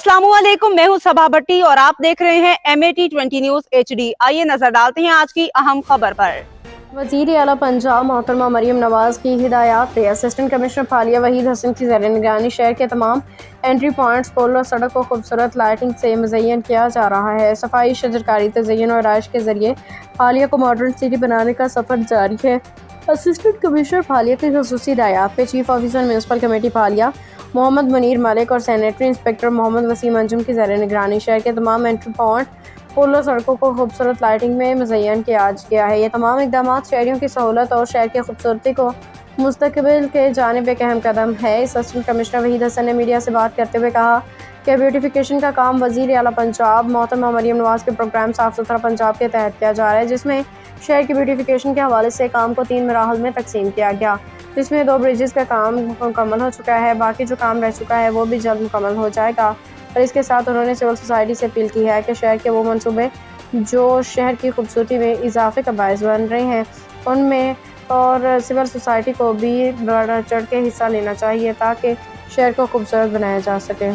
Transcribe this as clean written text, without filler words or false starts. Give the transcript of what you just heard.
अस्सलाम वालेकुम, मैं हूं सबा भट्टी और आप देख रहे हैं MAT20 न्यूज HD। आइए नजर डालते हैं आज की अहम खबर पर। वज़ीर आला पंजाब मोहतरमा मरियम नवाज की हिदायत पे असिस्टेंट कमिश्नर फालिया वहीद हसन की ज़ेर निगरानी शहर के तमाम एंट्री पॉइंट्स, पुल और सड़क को खूबसूरत लाइटिंग से मुज़य्यन किया जा रहा है। सफाई, शजरकारी, तज़य्युन और आराइश के जरिए फालिया को मॉडर्न सिटी बनाने का सफ़र जारी है। असिस्टेंट कमिश्नर फालिया की खसूसी हिदायत पे चीफ ऑफिसर म्यूनसिपल कमेटी फालिया मोहम्मद मुनीर मलिक और सैनिटरी इंस्पेक्टर मोहम्मद वसीम अंजुम की ज़ेर निगरानी शहर के तमाम एंट्री पॉइंट, पुल और सड़कों को खूबसूरत लाइटिंग में मुज़य्यन किया गया है। ये तमाम इक़दाम शहरियों की सहूलत और शहर की खूबसूरती को मुस्तकबिल के जानिब एक अहम कदम है। असिस्टेंट कमिश्नर वहीद हसन ने मीडिया से बात करते हुए कहा कि ब्यूटिफिकेशन का काम वज़ीर आला पंजाब मोहतरमा मरियम नवाज के प्रोग्राम साफ़ सुथरा पंजाब के तहत किया जा रहा है, जिसमें शहर की ब्यूटिफिकेशन के हवाले से काम को 3 मराहल में तकसीम किया गया, जिसमें 2 ब्रिजेस का काम मुकम्मल हो चुका है। बाकी जो काम रह चुका है वो भी जल्द मुकम्मल हो जाएगा। और इसके साथ उन्होंने सिविल सोसाइटी से अपील की है कि शहर के वो मंसूबे जो शहर की खूबसूरती में इजाफे का बायस बन रहे हैं उनमें और सिविल सोसाइटी को भी बढ़ चढ़ के हिस्सा लेना चाहिए ताकि शहर को खूबसूरत बनाया जा सके।